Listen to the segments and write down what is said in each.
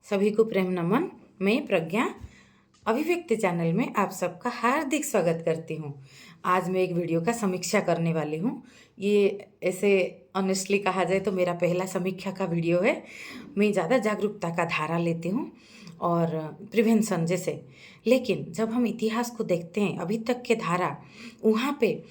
सभी को प्रेम नमन। मैं प्रज्ञा अभिव्यक्ति चैनल में आप सबका हार्दिक स्वागत करती हूँ। आज मैं एक वीडियो का समीक्षा करने वाली हूँ। ये ऐसे ऑनेस्टली कहा जाए तो मेरा पहला समीक्षा का वीडियो है। मैं ज़्यादा जागरूकता का धारा लेती हूँ और प्रिवेंशन जैसे, लेकिन जब हम इतिहास को देखते हैं अभी तक के धारा, वहाँ पे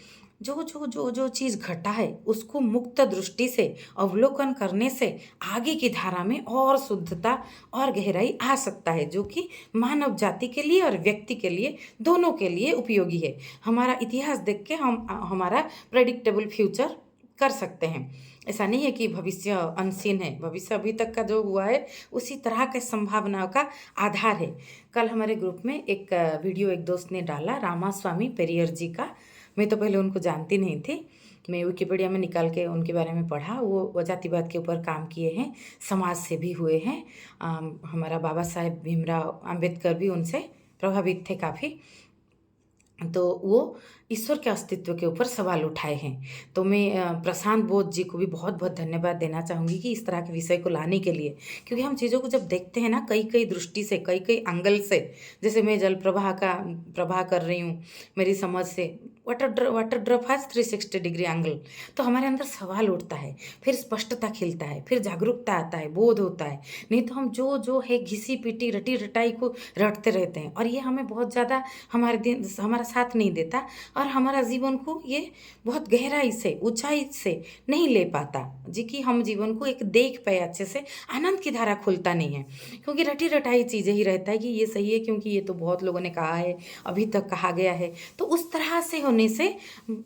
जो चीज़ घटा है उसको मुक्त दृष्टि से अवलोकन करने से आगे की धारा में और शुद्धता और गहराई आ सकता है, जो कि मानव जाति के लिए और व्यक्ति के लिए दोनों के लिए उपयोगी है। हमारा इतिहास देख के हम हमारा प्रेडिक्टेबल फ्यूचर कर सकते हैं। ऐसा नहीं है कि भविष्य अनसीन है, भविष्य अभी तक का जो हुआ है उसी तरह के संभावनाओं का आधार है। कल हमारे ग्रुप में एक वीडियो एक दोस्त ने डाला, रामास्वामी पेरियर जी का। मैं तो पहले उनको जानती नहीं थी। मैं विकिपीडिया में निकाल के उनके बारे में पढ़ा। वो जातिवाद के ऊपर काम किए हैं, समाज से भी हुए हैं। हमारा बाबा साहेब भीमराव अंबेडकर भी उनसे प्रभावित थे काफ़ी। तो वो ईश्वर के अस्तित्व के ऊपर सवाल उठाए हैं। तो मैं प्रशांत बोध जी को भी बहुत बहुत धन्यवाद देना चाहूँगी कि इस तरह के विषय को लाने के लिए, क्योंकि हम चीज़ों को जब देखते हैं ना कई कई दृष्टि से, कई कई एंगल से, जैसे मैं जल प्रवाह कर रही हूँ मेरी समझ से, water drop has 360 degree angle. तो हमारे अंदर सवाल उठता है, फिर स्पष्टता खिलता है, फिर जागरूकता आता है, बोध होता है। नहीं तो हम जो है घिसी पिटी रटी रटाई को रटते रहते हैं, और ये हमें बहुत ज़्यादा हमारा साथ नहीं देता, और हमारा जीवन को ये बहुत गहराई से, ऊंचाई से नहीं ले पाता जी, कि हम जीवन को एक देख पाए अच्छे से, आनंद की धारा खुलता नहीं है, क्योंकि रटी रटाई चीज़ें ही रहता है कि ये सही है क्योंकि ये तो बहुत लोगों ने कहा है, अभी तक कहा गया है। तो उस तरह से होने से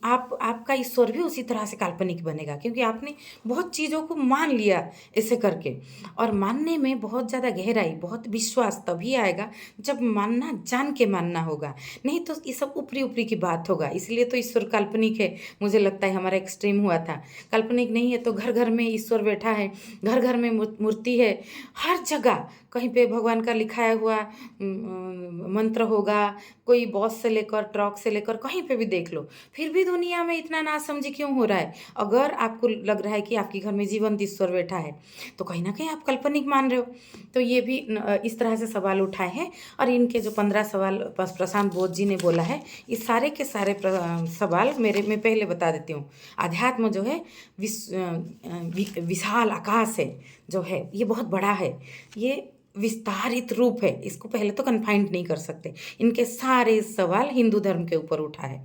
आपका ईश्वर भी उसी तरह से काल्पनिक बनेगा, क्योंकि आपने बहुत चीज़ों को मान लिया ऐसे करके। और मानने में बहुत ज़्यादा गहराई, बहुत विश्वास तभी आएगा जब मानना जान के मानना होगा, नहीं तो ये सब ऊपरी ऊपरी की बात होगा। इसलिए तो ईश्वर काल्पनिक है। मुझे लगता है हमारा एक्सट्रीम हुआ था। काल्पनिक नहीं है तो घर घर में ईश्वर बैठा है, घर घर में मूर्ति है, हर जगह कहीं पे भगवान का लिखाया हुआ मंत्र होगा, कोई बॉस से लेकर ट्रक से लेकर कहीं पे भी देख लो। फिर भी दुनिया में इतना नासमझी क्यों हो रहा है? अगर आपको लग रहा है कि आपके घर में जीवंत ईश्वर बैठा है तो कहीं ना कहीं आप काल्पनिक मान रहे हो। तो ये भी इस तरह से सवाल उठाए हैं, और इनके जो 15 सवाल प्रशांत बोध जी ने बोला है, ये सारे के सारे सवाल मैं पहले बता देती हूँ। अध्यात्म जो है विशाल आकाश है, जो है ये बहुत बड़ा है, ये विस्तारित रूप है, इसको पहले तो कन्फाइंड नहीं कर सकते। इनके सारे सवाल हिंदू धर्म के ऊपर उठा है।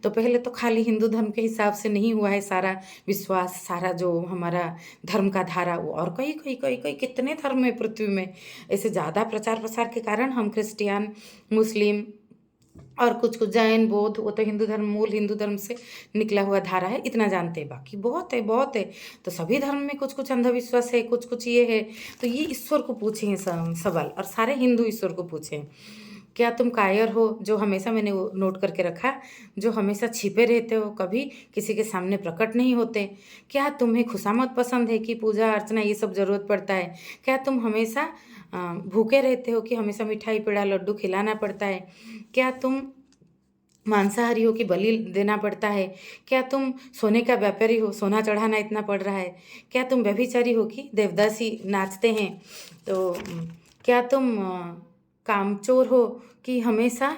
तो पहले तो खाली हिंदू धर्म के हिसाब से नहीं हुआ है सारा विश्वास, सारा जो हमारा धर्म का धारा, वो और कई कई कई कई कितने धर्म है पृथ्वी में। ऐसे ज़्यादा प्रचार प्रसार के कारण हम क्रिश्चियन, मुस्लिम और कुछ कुछ जैन, बौद्ध, वो तो हिंदू धर्म, मूल हिंदू धर्म से निकला हुआ धारा है, इतना जानते हैं। बाकी बहुत है बहुत है। तो सभी धर्म में कुछ कुछ अंधविश्वास है, कुछ कुछ ये है। तो ये ईश्वर को पूछे हैं सवाल, और सारे हिंदू ईश्वर को पूछे हैं, क्या तुम कायर हो, जो हमेशा, मैंने वो नोट करके रखा, जो हमेशा छिपे रहते हो, कभी किसी के सामने प्रकट नहीं होते? क्या तुम्हें खुशामद पसंद है कि पूजा अर्चना ये सब ज़रूरत पड़ता है? क्या तुम हमेशा भूखे रहते हो कि हमेशा मिठाई पेड़ा लड्डू खिलाना पड़ता है? क्या तुम मांसाहारी हो कि बलि देना पड़ता है? क्या तुम सोने का व्यापारी हो, सोना चढ़ाना इतना पड़ रहा है? क्या तुम व्यभिचारी हो कि देवदासी नाचते हैं? तो क्या तुम कामचोर हो कि हमेशा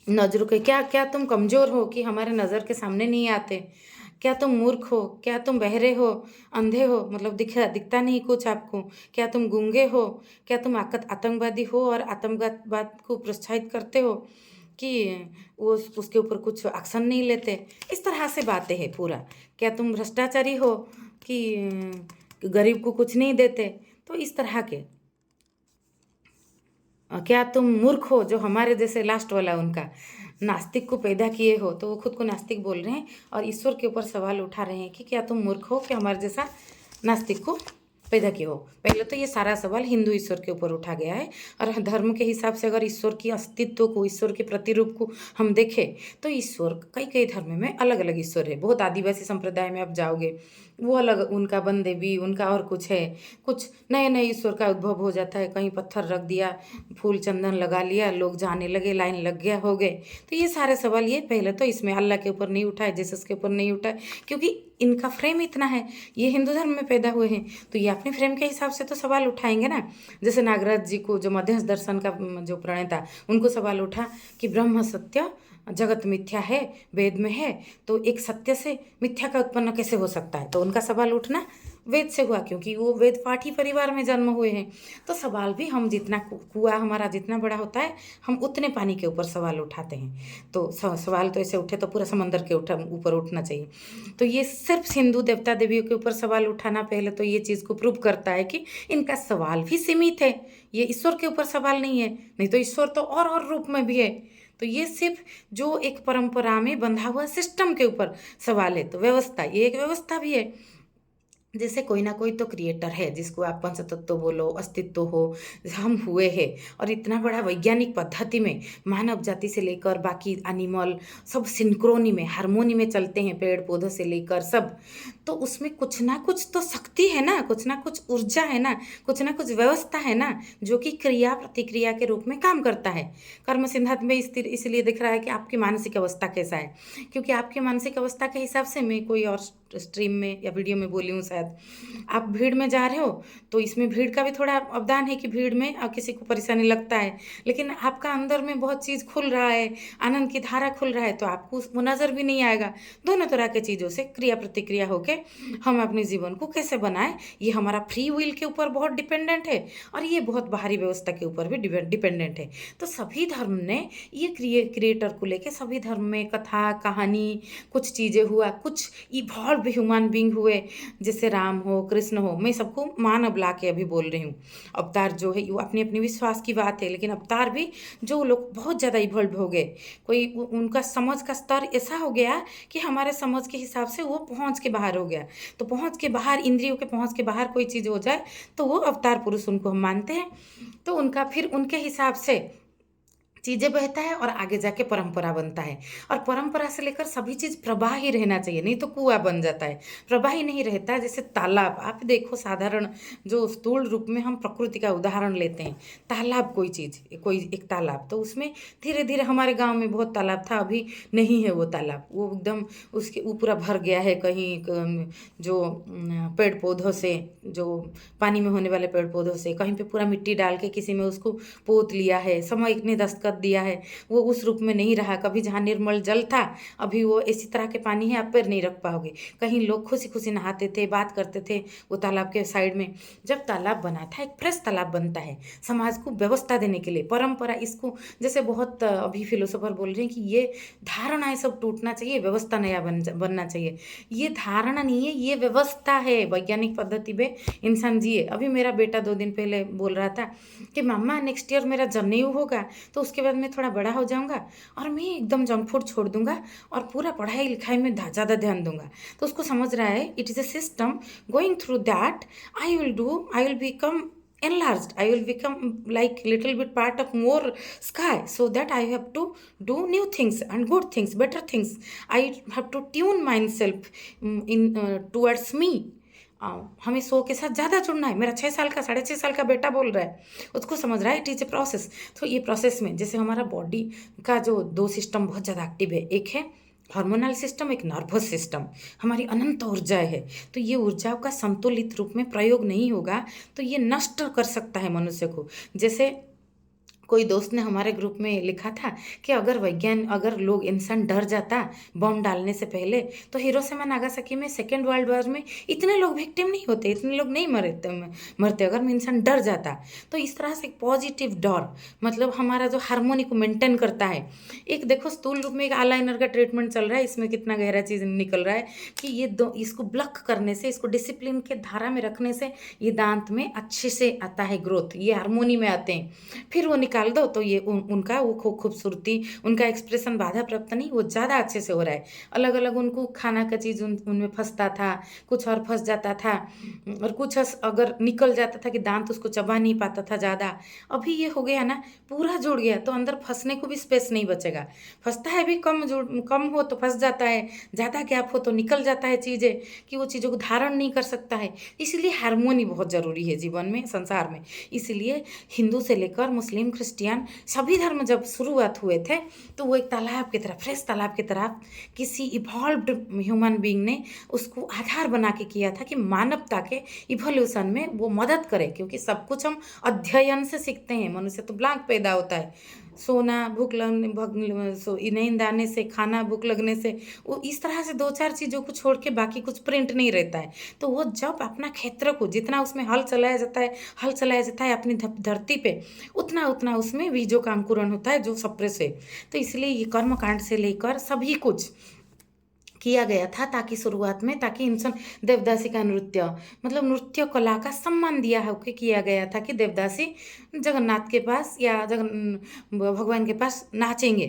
नजरों के, क्या तुम कमज़ोर हो कि हमारे नज़र के सामने नहीं आते? क्या तुम मूर्ख हो? क्या तुम बहरे हो, अंधे हो, मतलब दिखता नहीं कुछ आपको? क्या तुम गूंगे हो? क्या तुम आतंकवादी हो और आतंकवाद को प्रोत्साहित करते हो कि वो उसके ऊपर कुछ एक्शन नहीं लेते? इस तरह से बातें हैं पूरा। क्या तुम भ्रष्टाचारी हो कि गरीब को कुछ नहीं देते? तो इस तरह के। क्या तुम मूर्ख हो, जो हमारे जैसे लास्ट वाला उनका नास्तिक को पैदा किए हो, तो वो खुद को नास्तिक बोल रहे हैं और ईश्वर के ऊपर सवाल उठा रहे हैं कि क्या तुम मूर्ख हो कि हमारे जैसा नास्तिक को पैदा किए हो? पहले तो ये सारा सवाल हिंदू ईश्वर के ऊपर उठा गया है, और धर्म के हिसाब से अगर ईश्वर की अस्तित्व को, ईश्वर के प्रतिरूप को हम देखें तो ईश्वर कई कई धर्म में अलग अलग ईश्वर है। बहुत आदिवासी संप्रदाय में आप जाओगे, वो अलग, उनका वन देवी, उनका और कुछ है, कुछ नए नए ईश्वर का उद्भव हो जाता है। कहीं पत्थर रख दिया, फूल चंदन लगा लिया, लोग जाने लगे, लाइन लग गया, हो गए। तो ये सारे सवाल ये पहले तो इसमें अल्लाह के ऊपर नहीं उठाए, जीसस के ऊपर नहीं उठाए, क्योंकि इनका फ्रेम इतना है, ये हिंदू धर्म में पैदा हुए हैं, तो ये अपने फ्रेम के हिसाब से तो सवाल उठाएंगे ना। जैसे नागराज जी को, जो मध्यस्थ दर्शन का जो प्रणेता, उनको सवाल उठा कि ब्रह्म सत्य, जगत मिथ्या है, वेद में है, तो एक सत्य से मिथ्या का उत्पन्न कैसे हो सकता है। तो उनका सवाल उठना वेद से हुआ, क्योंकि वो वेद पाठी परिवार में जन्म हुए हैं। तो सवाल भी हम जितना, कुआं हमारा जितना बड़ा होता है, हम उतने पानी के ऊपर सवाल उठाते हैं। तो सवाल तो ऐसे उठे तो पूरा समंदर के ऊपर उठना चाहिए। तो ये सिर्फ हिंदू देवता देवियों के ऊपर सवाल उठाना पहले तो ये चीज़ को प्रूव करता है कि इनका सवाल भी सीमित है, ये ईश्वर के ऊपर सवाल नहीं है। नहीं तो ईश्वर तो और रूप में भी है। तो ये सिर्फ जो एक परंपरा में बंधा हुआ सिस्टम के ऊपर सवाल है। तो व्यवस्था, ये एक व्यवस्था भी है। जैसे कोई ना कोई तो क्रिएटर है, जिसको आप पंचतत्व बोलो, अस्तित्व हो, हम हुए हैं, और इतना बड़ा वैज्ञानिक पद्धति में मानव जाति से लेकर बाकी एनिमल सब सिंक्रोनी में, हारमोनी में चलते हैं, पेड़ पौधों से लेकर सब। तो उसमें कुछ ना कुछ तो शक्ति है ना, कुछ ना कुछ ऊर्जा है ना, कुछ ना कुछ व्यवस्था है ना, जो कि क्रिया प्रतिक्रिया के रूप में काम करता है। कर्म सिद्धांत में इसलिए दिख रहा है कि आपकी मानसिक अवस्था कैसा है, क्योंकि आपकी मानसिक अवस्था के हिसाब से, मैं कोई और स्ट्रीम में या वीडियो में बोली हूँ शायद, आप भीड़ में जा रहे हो तो इसमें भीड़ का भी थोड़ा अवदान है कि भीड़ में किसी को परेशानी लगता है, लेकिन आपका अंदर में बहुत चीज़ खुल रहा है, आनंद की धारा खुल रहा है, तो आपको वो नज़र भी नहीं आएगा। दोनों तरह के चीज़ों से क्रिया प्रतिक्रिया होके हम अपने जीवन को कैसे बनाएं, ये हमारा फ्री विल के ऊपर बहुत डिपेंडेंट है, और ये बहुत बाहरी व्यवस्था के ऊपर भी डिपेंडेंट है। तो सभी धर्म ने ये क्रिएटर को लेके, सभी धर्म में कथा कहानी, कुछ चीज़ें हुआ, कुछ इवॉल्व ह्यूमन बींग हुए, जैसे राम हो, कृष्ण हो, मैं सबको मानव ला के अभी बोल रही हूँ। अवतार जो है वो अपनी अपनी विश्वास की बात है, लेकिन अवतार भी जो लोग बहुत ज़्यादा इवॉल्व हो गए, कोई उनका समझ का स्तर ऐसा हो गया कि हमारे समझ के हिसाब से वो पहुँच के बाहर हो गया। तो पहुँच के बाहर, इंद्रियों के पहुँच के बाहर कोई चीज़ हो जाए तो वो अवतार पुरुष उनको हम मानते हैं। तो उनका फिर उनके हिसाब से चीज़ें बहता है और आगे जाके परंपरा बनता है। और परंपरा से लेकर सभी चीज़ प्रवाह ही रहना चाहिए, नहीं तो कुआं बन जाता है। प्रवाह ही नहीं रहता है। जैसे तालाब, आप देखो, साधारण जो स्थूल रूप में हम प्रकृति का उदाहरण लेते हैं, तालाब, कोई चीज़, कोई एक तालाब, तो उसमें धीरे धीरे, हमारे गाँव में बहुत तालाब था, अभी नहीं है वो तालाब, वो एकदम उसके वो पूरा भर गया है। कहीं जो पेड़ पौधों से, जो पानी में होने वाले पेड़ पौधों से, कहीं पे पूरा मिट्टी डाल के किसी में उसको पोत लिया है, समय ने दस्तखत दिया है, वो उस रूप में नहीं रहा। कभी जहाँ निर्मल जल था, अभी वो इसी तरह के पानी है, आप पैर नहीं रख पाओगे। कहीं लोग खुशी खुशी नहाते थे, बात करते थे वो तालाब के साइड में। जब तालाब बना था, एक फ्रेश तालाब बनता है समाज को व्यवस्था देने के लिए, परंपरा। इसको जैसे बहुत अभी फिलोसोफर बोल रहे हैं कि ये धारणाएं सब टूटना चाहिए, व्यवस्था नया बनना चाहिए। ये धारणा नहीं है, ये व्यवस्था है, वैज्ञानिक पद्धति पे इंसान जिए। अभी मेरा बेटा 2 दिन पहले बोल रहा था कि मम्मा नेक्स्ट ईयर मेरा जनेऊ होगा, तो उसके बाद मैं थोड़ा बड़ा हो जाऊंगा और मैं एकदम जंक फूड छोड़ दूंगा और पूरा पढ़ाई लिखाई में ज़्यादा ध्यान दूंगा। तो उसको समझ रहा है, it is a system, going through that I will become enlarged, I will become like little bit part of more sky, so that I have to do new things and good things, better things. I have to tune myself in towards me. हमें सो के साथ ज़्यादा जुड़ना है। मेरा 6 साल का, 6.5 साल का बेटा बोल रहा है, उसको समझ रहा है इट इज़ ए प्रोसेस। तो ये प्रोसेस में, जैसे हमारा बॉडी का जो 2 सिस्टम बहुत ज़्यादा एक्टिव है, एक है हार्मोनल सिस्टम, एक नर्वस सिस्टम, हमारी अनंत ऊर्जाएं है। तो ये ऊर्जाओं का संतुलित रूप में प्रयोग नहीं होगा तो ये नष्ट कर सकता है मनुष्य को। जैसे कोई दोस्त ने हमारे ग्रुप में लिखा था कि अगर लोग, इंसान डर जाता बम डालने से पहले, तो हिरोशिमा नागासाकी में सेकेंड वर्ल्ड वॉर में इतने लोग विक्टिम नहीं होते, इतने लोग नहीं मरते अगर इंसान डर जाता। तो इस तरह से पॉजिटिव डर, मतलब हमारा जो हार्मोनी को मेंटेन करता है। एक देखो, स्थूल रूप में एक आईलाइनर का ट्रीटमेंट चल रहा है, इसमें कितना गहरा चीज़ निकल रहा है कि इसको ब्लॉक करने से, इसको डिसिप्लिन के धारा में रखने से ये दांत में अच्छे से आता है ग्रोथ, ये हार्मोनी में आते हैं। फिर वो निकाल दो तो ये उनका वो खूबसूरती, उनका एक्सप्रेशन बाधा प्राप्त नहीं, वो ज़्यादा अच्छे से हो रहा है। अलग अलग उनको खाना का चीज़ उनमें फंसता था, कुछ और फंस जाता था, और कुछ अगर निकल जाता था कि दांत उसको चबा नहीं पाता था ज़्यादा। अभी ये हो गया ना, पूरा जुड़ गया, तो अंदर फंसने को भी स्पेस नहीं बचेगा। फंसता है भी, कम हो तो फंस जाता है, ज़्यादा गैप हो तो निकल जाता है चीज़ें, कि वो चीज़ों को धारण नहीं कर सकता है। इसलिए हार्मोनी बहुत ज़रूरी है जीवन में, संसार में। इसलिए हिंदू से लेकर मुस्लिम, क्रिश्चियन सभी धर्म जब शुरुआत हुए थे तो वो एक तालाब की तरह, फ्रेश तालाब की तरह किसी इवॉल्व्ड ह्यूमन बीइंग ने उसको आधार बना के किया था कि मानवता के इवोल्यूशन में वो मदद करे, क्योंकि सब कुछ हम अध्ययन से सीखते हैं। मनुष्य तो ब्लांक पैदा होता है, सोना भूख लगने नींद आने से, खाना भूख लगने से, वो इस तरह से दो चार चीज़ों को छोड़ के बाकी कुछ प्रिंट नहीं रहता है। तो वो जब अपना क्षेत्र को जितना उसमें हल चलाया जाता है अपनी धरती पे, उतना उतना उसमें बीजों का अंकुरण होता है जो सप्रेस है। तो इसलिए ये कर्म कांड से लेकर सभी कुछ किया गया था ताकि शुरुआत में, ताकि इंसान देवदासी का नृत्य, मतलब नृत्य कला का सम्मान दिया होकर किया गया था कि देवदासी जगन्नाथ के पास या भगवान के पास नाचेंगे,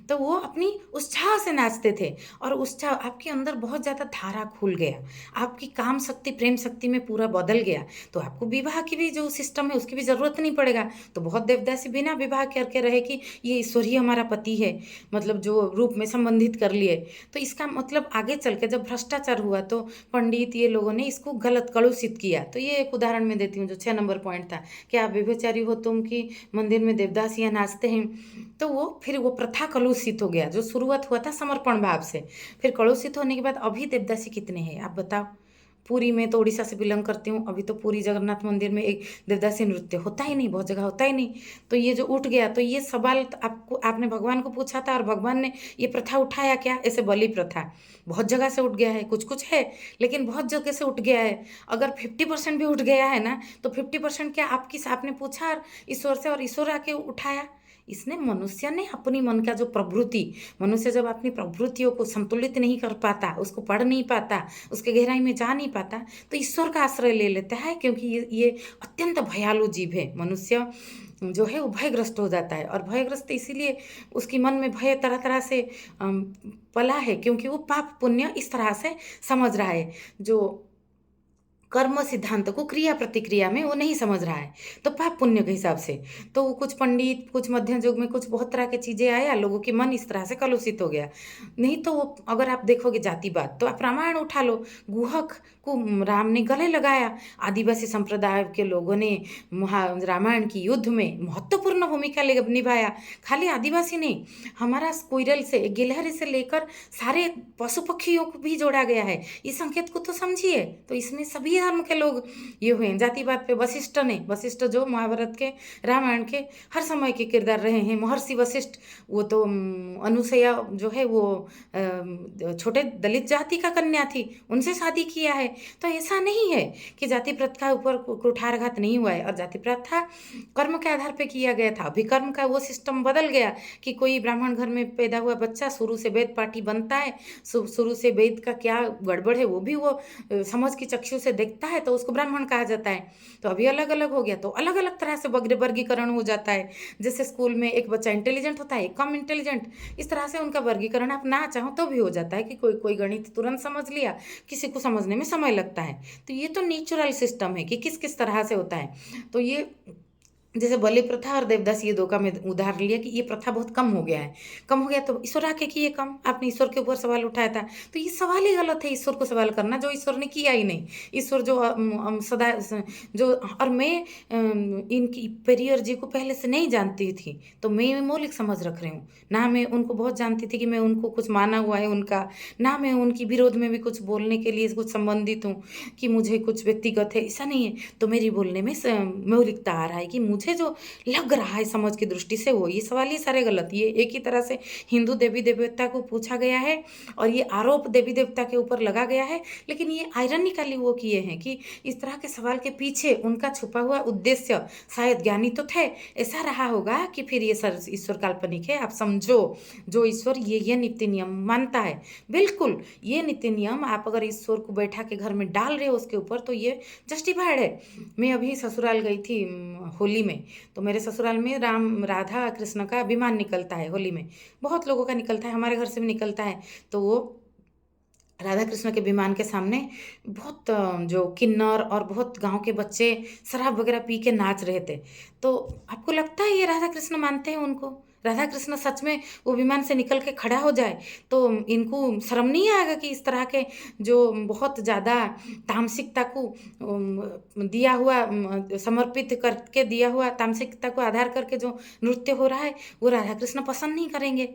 तो वो अपनी उत्साह से नाचते थे। और उत्साह आपके अंदर बहुत ज़्यादा धारा खुल गया, आपकी काम शक्ति प्रेम शक्ति में पूरा बदल गया। तो आपको विवाह की भी जो सिस्टम है उसकी भी ज़रूरत नहीं पड़ेगा। तो बहुत देवदासी बिना विवाह करके रहे कि ये ईश्वर ही हमारा पति है, मतलब जो रूप में संबंधित कर लिए। तो इसका मतलब आगे चल के जब भ्रष्टाचार हुआ तो पंडित ये लोगों ने इसको गलत कलुषित किया। तो ये एक उदाहरण मैं देती हूँ, जो 6 नंबर पॉइंट था कि आप व्यभिचारी हो तुम कि मंदिर में देवदासियाँ नाचते हैं। तो वो फिर वो प्रथा कलुषित हो गया, जो शुरुआत हुआ था समर्पण भाव से, फिर कलुषित होने के बाद अभी देवदासी कितने हैं आप बताओ। पुरी में तो उड़ीसा से बिलोंग करती हूँ, अभी तो पूरी जगन्नाथ मंदिर में एक देवदासी नृत्य होता ही नहीं, बहुत जगह होता ही नहीं। तो ये जो उठ गया, तो ये सवाल तो आपने भगवान को पूछा था और भगवान ने ये प्रथा उठाया क्या? ऐसे बलि प्रथा बहुत जगह से उठ गया है, कुछ कुछ है लेकिन बहुत जगह से उठ गया है। अगर 50% भी उठ गया है ना, तो 50% क्या आपने पूछा ईश्वर से और ईश्वर आके उठाया? इसने मनुष्य ने अपनी मन का जो प्रवृत्ति, मनुष्य जब अपनी प्रवृत्तियों को संतुलित नहीं कर पाता, उसको पढ़ नहीं पाता, उसके गहराई में जा नहीं पाता, तो ईश्वर का आश्रय ले लेता है। क्योंकि ये अत्यंत भयालु जीव है। मनुष्य जो है वो भयग्रस्त हो जाता है, और भयग्रस्त इसीलिए उसकी मन में भय तरह तरह से पला है, क्योंकि वो पाप पुण्य इस तरह से समझ रहा है। जो कर्म सिद्धांत को क्रिया प्रतिक्रिया में वो नहीं समझ रहा है, तो पाप पुण्य के हिसाब से। तो वो कुछ पंडित, कुछ मध्य युग में कुछ बहुत तरह की चीज़ें आया, लोगों के मन इस तरह से कलुषित हो गया। नहीं तो वो अगर आप देखोगे जातिवाद, तो आप रामायण उठा लो, गुहक को राम ने गले लगाया। आदिवासी संप्रदाय के लोगों ने रामायण की युद्ध में महत्वपूर्ण भूमिका निभाया। खाली आदिवासी नहीं, हमारा स्क्विरल से, गिलहरी से लेकर सारे पशु पक्षियों को भी जोड़ा गया है। इस संकेत को तो समझिए। तो इसमें सभी धर्म के लोग ये हुए हैं। जातिवाद पे वशिष्ठ जो महाभारत के, रामायण के हर समय के किरदार रहे हैं। महर्षि वशिष्ठ, वो तो अनुसैया जो है वो छोटे दलित जाति का कन्या थी, उनसे शादी किया है। तो ऐसा नहीं है कि जाति प्रथा ऊपर कुठारघात नहीं हुआ है, और जाति प्रथा कर्म के आधार पर किया गया था। अभी कर्म का वो सिस्टम बदल गया कि कोई ब्राह्मण घर में पैदा हुआ बच्चा शुरू से वेद पाठी बनता है, शुरू से वेद का क्या गड़बड़ है वो भी वो समझ की चक्षु से देखता है, तो उसको ब्राह्मण कहा जाता है। तो अभी अलग अलग हो गया, तो अलग अलग तरह से वर्गीकरण हो जाता है। जैसे स्कूल में एक बच्चा इंटेलिजेंट होता है, एक कम इंटेलिजेंट, इस तरह से उनका वर्गीकरण आप ना चाहो तो भी हो जाता है कि कोई गणित तुरंत समझ लिया, किसी को समझने में समय लगता है। तो ये तो नेचुरल सिस्टम है कि किस किस तरह से होता है। तो ये जैसे बलि प्रथा और देवदासी, ये दो का मैं उदाहरण लिया कि ये प्रथा बहुत कम हो गया है। कम हो गया तो ईश्वर आके किए कम, आपने ईश्वर के ऊपर सवाल उठाया था, तो ये सवाल ही गलत है ईश्वर को सवाल करना, जो ईश्वर ने किया ही नहीं। ईश्वर जो सदा जो, और मैं इनकी पेरियर जी को पहले से नहीं जानती थी, तो मैं मौलिक समझ रख रही हूँ ना। मैं उनको बहुत जानती थी कि मैं उनको कुछ माना हुआ है उनका, ना मैं उनकी विरोध में भी कुछ बोलने के लिए कुछ संबंधित हूँ कि मुझे कुछ व्यक्तिगत है, ऐसा नहीं है। तो मेरी बोलने में मौलिकता आ रहा है कि मुझे जो लग रहा है समझ की दृष्टि से वो, ये सवाल ही सारे गलत। ये एक ही तरह से हिंदू देवी देवता को पूछा गया है और ये आरोप देवी देवता के ऊपर लगा गया है, लेकिन ये आयरनिकली वो किए हैं कि इस तरह के सवाल के पीछे उनका छुपा हुआ उद्देश्य शायद ज्ञानी तो थे, ऐसा रहा होगा कि फिर ये सर ईश्वर काल्पनिक है। आप समझो, जो ईश्वर ये नीति नियम मानता है, बिल्कुल ये नीति नियम आप अगर ईश्वर को बैठा के घर में डाल रहे हो उसके ऊपर, तो ये जस्टिफाइड है। मैं अभी ससुराल गई थी होली में, तो मेरे ससुराल में राम राधा कृष्ण का विमान निकलता है होली में, बहुत लोगों का निकलता है, हमारे घर से भी निकलता है। तो वो राधा कृष्ण के विमान के सामने बहुत जो किन्नर और बहुत गांव के बच्चे शराब वगैरह पी के नाच रहे थे। तो आपको लगता है ये राधा कृष्ण मानते हैं उनको? राधा कृष्ण सच में वो विमान से निकल के खड़ा हो जाए तो इनको शर्म नहीं आएगा कि इस तरह के जो बहुत ज़्यादा तामसिकता को दिया हुआ समर्पित करके दिया हुआ तामसिकता को आधार करके जो नृत्य हो रहा है वो राधा कृष्ण पसंद नहीं करेंगे।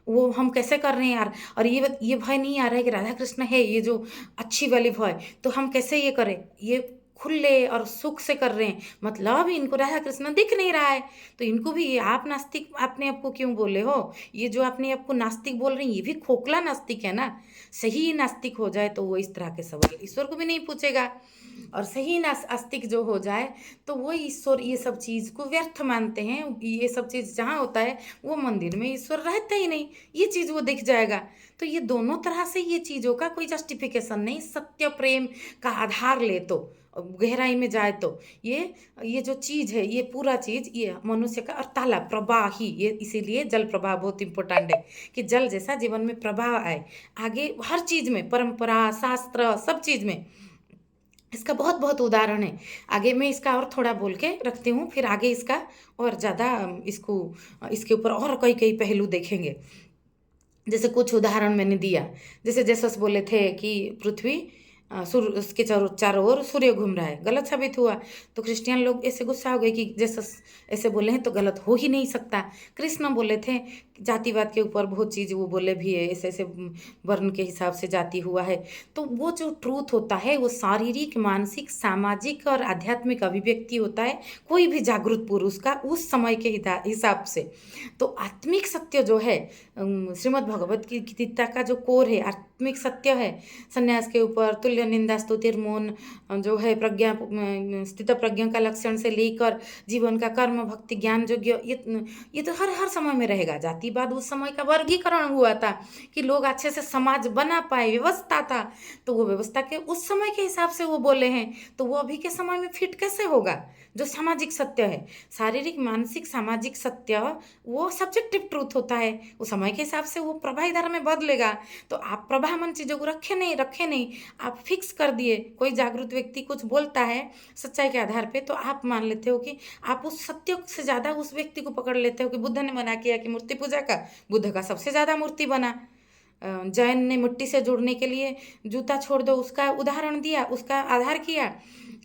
वो हम कैसे कर रहे हैं यार, और ये भय नहीं आ रहा है कि राधा कृष्ण है ये जो अच्छी वाली भय, तो हम कैसे ये करें, ये खुले और सुख से कर रहे हैं, मतलब इनको राधा कृष्ण दिख नहीं रहा है। तो इनको भी, ये आप नास्तिक अपने आप को क्यों बोले हो, ये जो अपने आप को नास्तिक बोल रहे हैं ये भी खोखला नास्तिक है ना। सही नास्तिक हो जाए तो वो इस तरह के सवाल ईश्वर को भी नहीं पूछेगा, और सही नास्तिक जो हो जाए तो वो ईश्वर ये सब चीज़ को व्यर्थ मानते हैं। ये सब चीज़ जहाँ होता है वो मंदिर में ईश्वर रहता ही नहीं, ये चीज़ वो दिख जाएगा। तो ये दोनों तरह से ये चीज़ों का कोई जस्टिफिकेशन नहीं। सत्य प्रेम का आधार ले तो गहराई में जाए तो ये जो चीज़ है, ये पूरा चीज़ ये मनुष्य का, और ताला प्रवाह ही, ये इसीलिए जल प्रवाह बहुत इंपॉर्टेंट है कि जल जैसा जीवन में प्रवाह आए आगे हर चीज़ में, परंपरा शास्त्र सब चीज़ में। इसका बहुत बहुत उदाहरण है। आगे मैं इसका और थोड़ा बोल के रखती हूँ, फिर आगे इसका और ज़्यादा इसको इसके ऊपर और कई कई पहलू देखेंगे। जैसे कुछ उदाहरण मैंने दिया, जैसे जेसस बोले थे कि पृथ्वी उसके चारों चारों ओर सूर्य घूम रहा है, गलत साबित हुआ। तो क्रिश्चियन लोग ऐसे गुस्सा हो गए कि जेसस ऐसे बोले हैं तो गलत हो ही नहीं सकता। कृष्ण बोले थे जातिवाद के ऊपर बहुत चीज़ वो बोले भी है, ऐसे ऐसे वर्ण के हिसाब से जाति हुआ है। तो वो जो ट्रूथ होता है वो शारीरिक मानसिक सामाजिक और आध्यात्मिक अभिव्यक्ति होता है कोई भी जागरूक पुरुष का उस समय के हिसाब से। तो आत्मिक सत्य जो है, श्रीमद् भगवत गीता का जो कोर है आत्मिक सत्य है, संन्यास के ऊपर तुल्य निंदा स्तुतिर मौन जो है, प्रज्ञा स्थित प्रज्ञा का लक्षण से लेकर जीवन का कर्म भक्ति ज्ञान योग्य, ये तो हर हर समय में रहेगा। जातिवाद उस समय का वर्गीकरण हुआ था कि लोग अच्छे से समाज बना पाए, व्यवस्था था, तो वो व्यवस्था के उस समय के हिसाब से वो बोले हैं, तो वो अभी के समय में फिट कैसे होगा। जो सामाजिक सत्य है, शारीरिक मानसिक सामाजिक सत्य, वो सब्जेक्टिव ट्रूथ होता है, वो समय के हिसाब से वो प्रभावी धारा में बदलेगा। तो आप प्रभावन चीज़ों को रखे नहीं, आप फिक्स कर दिए। कोई जागरूक व्यक्ति कुछ बोलता है सच्चाई के आधार पे, तो आप मान लेते हो कि आप उस सत्य से ज़्यादा उस व्यक्ति को पकड़ लेते हो कि बुद्ध ने मना किया कि मूर्ति पूजा का, बुद्ध का सबसे ज़्यादा मूर्ति बना। जैन ने मिट्टी से जुड़ने के लिए जूता छोड़ दो उसका उदाहरण दिया, उसका आधार किया,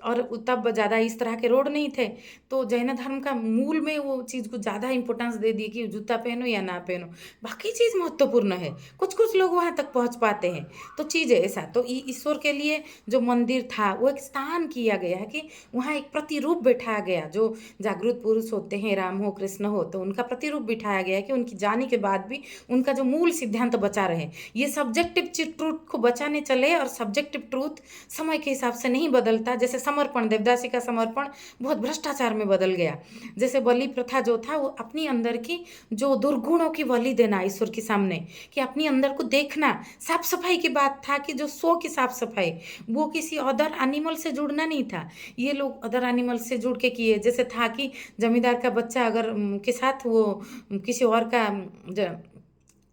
और तब ज़्यादा इस तरह के रोड नहीं थे, तो जैन धर्म का मूल में वो चीज़ को ज़्यादा इंपॉर्टेंस दे दी कि जूता पहनो या ना पहनो, बाकी चीज़ महत्वपूर्ण है। कुछ कुछ लोग वहाँ तक पहुँच पाते हैं, तो चीज़ है ऐसा। तो ईश्वर के लिए जो मंदिर था वो एक स्थान किया गया है कि वहाँ एक प्रतिरूप बैठाया गया। जो जागरूक पुरुष होते हैं, राम हो कृष्ण हो, तो उनका प्रतिरूप बिठाया गया है कि उनकी जाने के बाद भी उनका जो मूल सिद्धांत बचा रहे। ये सब्जेक्टिव ट्रूथ को बचाने चले, और सब्जेक्टिव ट्रूथ समय के हिसाब से नहीं बदलता। जैसे समर्पण, देवदासी का समर्पण बहुत भ्रष्टाचार में बदल गया। जैसे बलि प्रथा जो था वो अपनी अंदर की जो दुर्गुणों की बलि देना ईश्वर के सामने, कि अपनी अंदर को देखना, साफ सफाई की बात था कि जो सो की साफ सफाई, वो किसी अदर एनिमल से जुड़ना नहीं था। ये लोग अदर एनिमल से जुड़ के किए। जैसे था कि जमींदार का बच्चा अगर के साथ वो किसी और का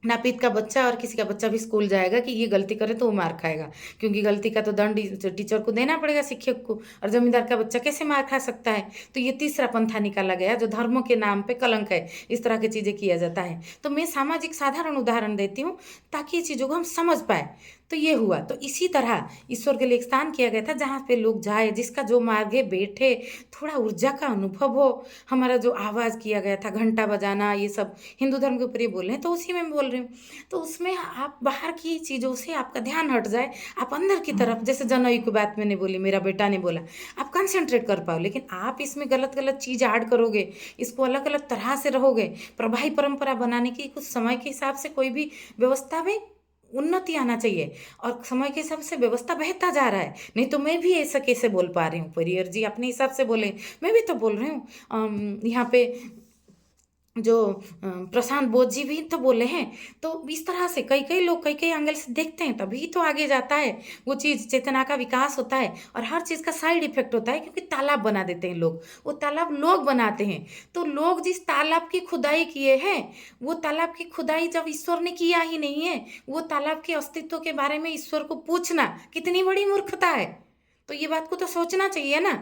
नापित का बच्चा और किसी का बच्चा भी स्कूल जाएगा कि ये गलती करे तो वो मार खाएगा, क्योंकि गलती का तो दंड टीचर को देना पड़ेगा, शिक्षक को, और जमींदार का बच्चा कैसे मार खा सकता है। तो ये तीसरा पंथा निकाला गया जो धर्मों के नाम पे कलंक है, इस तरह की चीज़ें किया जाता है। तो मैं सामाजिक साधारण उदाहरण देती हूँ ताकि ये चीज़ों को हम समझ पाए। तो ये हुआ। तो इसी तरह ईश्वर के लिए एक स्थान किया गया था जहाँ पे लोग जाए, जिसका जो मार्गे बैठे, थोड़ा ऊर्जा का अनुभव हो। हमारा जो आवाज़ किया गया था, घंटा बजाना, ये सब हिंदू धर्म के ऊपर ये बोल रहे हैं, तो उसी में बोल रही हूँ। तो उसमें आप बाहर की चीज़ों से आपका ध्यान हट जाए, आप अंदर की तरफ, जैसे जनई की बात मैंने बोली, मेरा बेटा ने बोला, आप कंसंट्रेट कर पाओ। लेकिन आप इसमें गलत गलत चीज़ ऐड करोगे, इसको अलग अलग तरह से रहोगे, प्रभावी परंपरा बनाने की कुछ समय के हिसाब से कोई भी व्यवस्था में उन्नति आना चाहिए, और समय के हिसाब से व्यवस्था बहता जा रहा है। नहीं तो मैं भी ऐसा कैसे बोल पा रही हूँ, परियर जी अपने हिसाब से बोले, मैं भी तो बोल रही हूँ। यहाँ पे जो प्रशांत बोध जी भी तो बोले हैं। तो इस तरह से कई कई लोग कई कई एंगल से देखते हैं, तभी तो आगे जाता है वो चीज़, चेतना का विकास होता है। और हर चीज़ का साइड इफेक्ट होता है, क्योंकि तालाब बना देते हैं लोग, वो तालाब लोग बनाते हैं। तो लोग जिस तालाब की खुदाई किए हैं, वो तालाब की खुदाई जब ईश्वर ने किया ही नहीं है, वो तालाब के अस्तित्व के बारे में ईश्वर को पूछना कितनी बड़ी मूर्खता है। तो ये बात को तो सोचना चाहिए ना।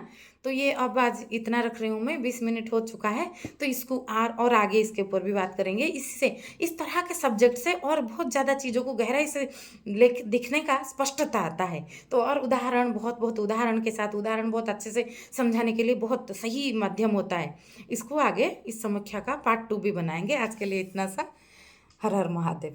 तो ये अब आज इतना रख रही हूँ मैं, 20 मिनट हो चुका है, तो इसको और आगे इसके ऊपर भी बात करेंगे। इससे इस तरह के सब्जेक्ट से और बहुत ज़्यादा चीज़ों को गहराई से दिखने का स्पष्टता आता है। तो और उदाहरण, बहुत बहुत उदाहरण के साथ, उदाहरण बहुत अच्छे से समझाने के लिए बहुत सही माध्यम होता है। इसको आगे इस समीक्षा का पार्ट 2 भी बनाएंगे। आज के लिए इतना सा। हर हर महादेव।